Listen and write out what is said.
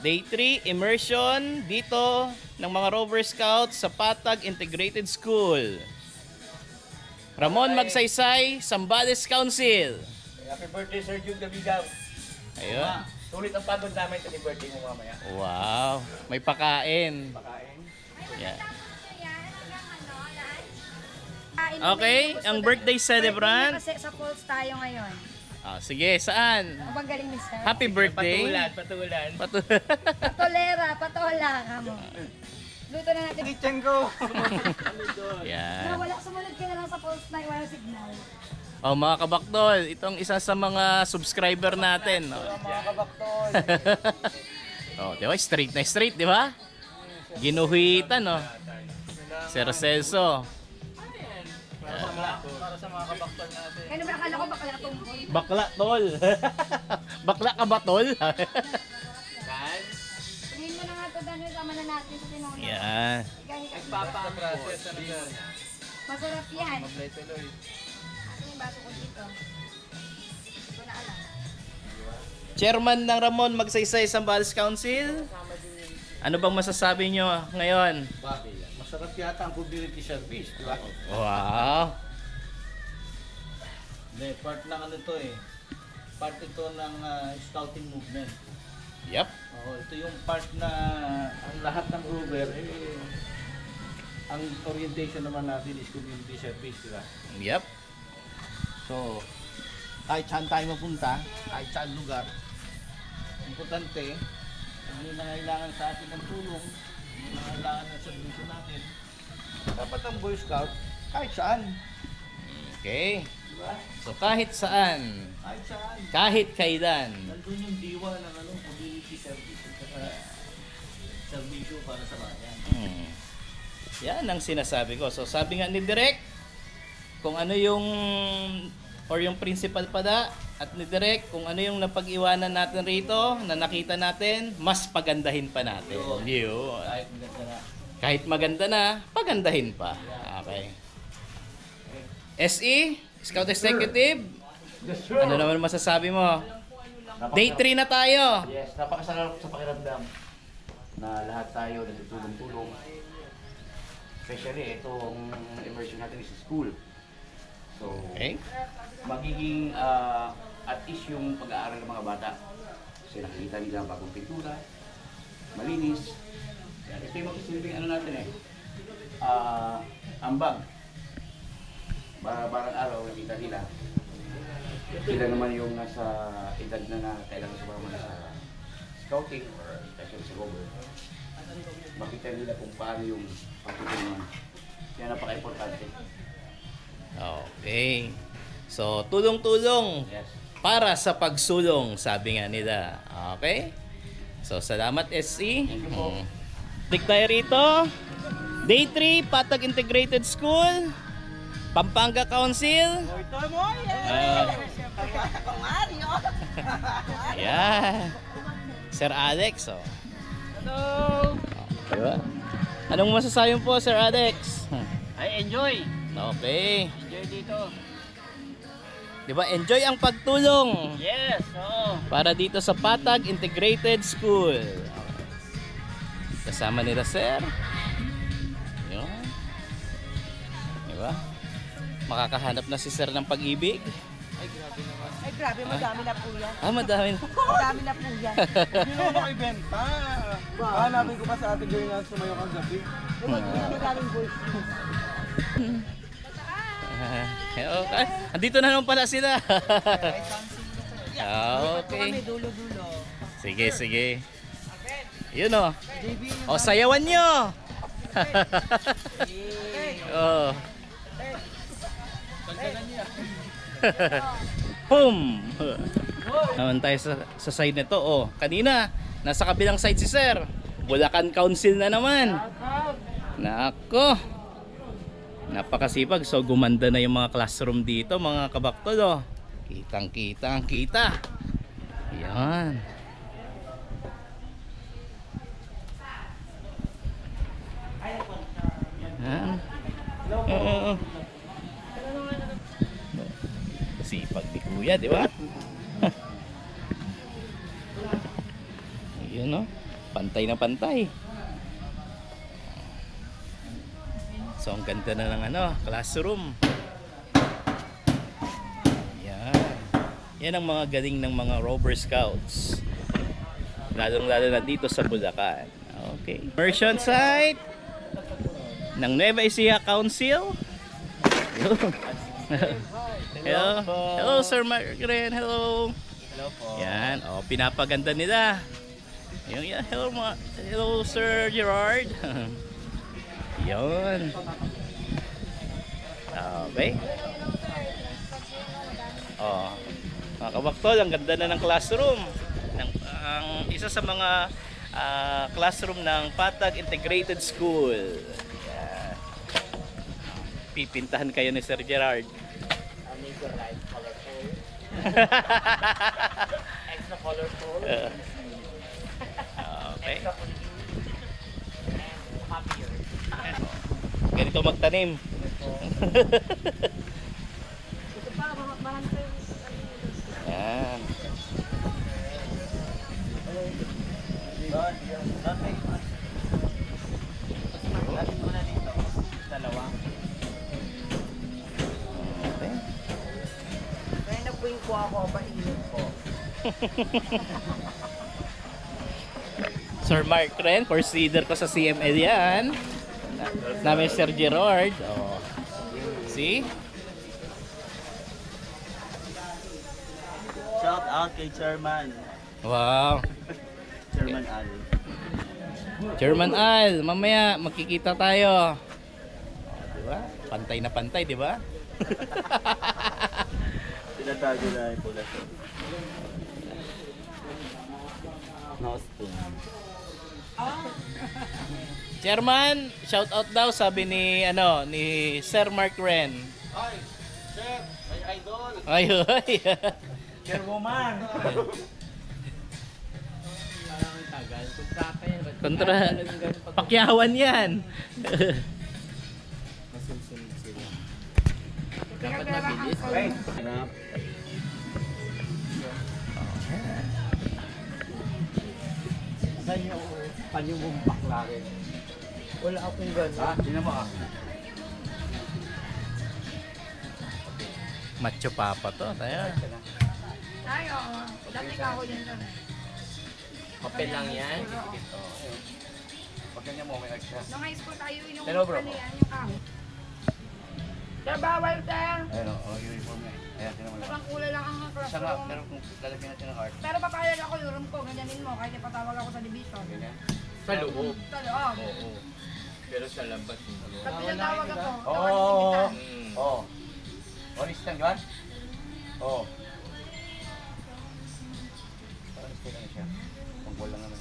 Day 3, immersion dito ng mga Rover Scouts sa Patag Integrated School. Ramon Magsaysay, Zambales Council. Happy birthday, Sir June Gabigaw. Ayun. Sulit ang pagod namin sa birthday mo mamaya. Wow, may pakain. Pakain. Yeah. Okay, ang birthday celebrant. Kasi sa falls tayo ngayon. Ah, sige, saan? Ang galing ni Sir. Happy birthday. Patulan. Patolera, patola ka mo. Luto na natin. Kitchen ko. Yan. Wala, sumunod ka na lang sa falls na iwan signal. Oh, mga kabaktol, itong isa sa mga subscriber natin. Oh, Mga kabakton. oh di ba? Straight na straight, di ba? Ginuhitan, no? Sir Celso. Para sa mga kabakton natin. Kaya naman akala ko bakla tungkol. Bakla, tol. Bakla ka ba, tol? Tingin mo na nga ito, Daniel, sama na natin sa tinona. Yan. Process ano yan? Masarap yan. Tuloy. Ito yung baso ko dito. Hindi ko na alam. Chairman ng Ramon Magsaysay Zambales Council. Ano bang masasabi nyo ngayon? Masarap yata ang community service, di ba? Wow. Hindi, part ng ano to eh. Part ito ng scouting movement. Yep. Oo, ito yung part na ang lahat ng Rover, eh, ang orientation naman natin is community service, di ba? Yep. So, kahit saan tayo mapunta, kahit saan lugar, importante, kung may nangailangan sa atin ng tulong, may nangailangan ng servisyo natin, dapat ang Boy Scout, kahit saan. Okay. Diba? So kahit saan, Kahit saan. kahit kailan. Nandun yung diwa ng community service at saka servisyo para sa bayan. Yan ang sinasabi ko. So sabi nga ni Direk, kung ano yung or yung principal pada at ni Direk, kung ano yung napag-iwanan natin rito, na nakita natin, mas pagandahin pa natin. Yun. Kahit maganda na. Kahit maganda na, pagandahin pa. Okay. SE, Scout Executive, Yes, ano naman masasabi mo? Day 3 na tayo. Yes, napakasarap sa pakiramdam na lahat tayo nagtutulong-tulong. Especially itong immersion natin is school. So, Okay. magiging at least yung pag-aaral ng mga bata. Kasi nakikita nila ang bagong pintura, malinis. Yan, ito yung magsisilbing ano natin eh. Ambag. Barang araw, nakita nila. Sila naman yung nasa edad na kailangan sumama na sa scouting or especially sa Rover. Makita nila kung paano yung pagtutulungan. Yan napaka-importante. Okay. So, tulong-tulong Yes. para sa pagsulong, sabi nga nila. Okay? So, salamat SC. Thank you po. Balik tayo rito. Day 3, Patag Integrated School, Pampanga Council. Ito mo, Mario! Ayan. Sir Alex, oh. Hello! Diba? Anong masasabi po, Sir Alex? I enjoy! Okay. Enjoy dito. Diba, enjoy ang pagtulong Yes! Oo! para dito sa Patag Integrated School. Kasama nila, Sir. Yun. Diba? Makakahanap na si Sir ng pag-ibig. Ay grabe, madami na po yan. Madami na. Madami na po yan. Hindi naman ako ibenta. Hanapin ko pa sa ate girl na sumayo kang gabi. Madaming voice. Okay. Andito na naman pala sila. Okay. Dulo-dulo. Sige, sige. Yun o. O, sayawan nyo. Oh. Boom! Naman tayo sa side nito. Oh, kanina, nasa kabilang side si Sir. Bulacan Council na naman. Nako. Napakasipag. So, gumanda na yung mga classroom dito, mga kabaktol. Oh. Kitang-kita ang kita. Yan. Yan. Sipag ni Kuya, di ba? Yun no, pantay na pantay. So ang ganda na ng classroom. Yan ang mga galing ng mga Rover Scouts. Lalong-lalo na dito sa Bulacan. Okay. Immersion site ng Nueva Ecija Council. Hello. Hello, Sir Margaret. Hello. Hello po. Yan. Pinapaganda nila. Yan. Hello, Sir Gerard. Yan. Okay. Mga kabaktol, ang ganda na ng classroom. Ang isa sa mga classroom ng Patag Integrated School. Yan. Pipintahan kayo ni Sir Gerard. Extra colorful. Okay. Ganito magtanim. Yan. Lapit mo na dito. Dalawa. Okay. Kaya nagpuin ko ako, painit ko. Sir Mark Ren, consider ko sa CML yan. Namin Sir Gerard. See? Shout out kay Chairman. Wow. Chairman Ali. Chairman Al, mamaya magkikita tayo. Diba? Pantay na pantay, diba? Tinatago na yung pula. Nostum. Chairman, shout out daw sabi ni ni Sir Mark Ren. Ay, Sir, ay idol. Ay, ay. Chairwoman. Kontra Pakyawan yan. Dapat mabilis. Hey. Hanap. Saan yung panyumong bakla rin? Wala akong gano'n. Ha? Sino mo ah? Macho papa to, tayo. Ay, oo. Dati ka ako din doon. Papel lang yan. Pag ganyan mo, may extra. Nung high school tayo, yung Hello, bro. yan, yung kahit. Sir, bawal, sir. Ayun o, uniform niya. Ayan, tinan mo lang. Sabang kulay lang ang Siya nga, classroom. pero kung lalagyan natin ng art, Pero papayag ako yung room ko, ganyanin mo, kahit ipatawag ako sa division. ganyan. Sa loob. Sa loob. Oo. Pero sa labas. Pag pinatawag ako, Oo. tawagin kita. Oo. Honest lang, Juan? Oo. Honest lang siya. Pang wala naman.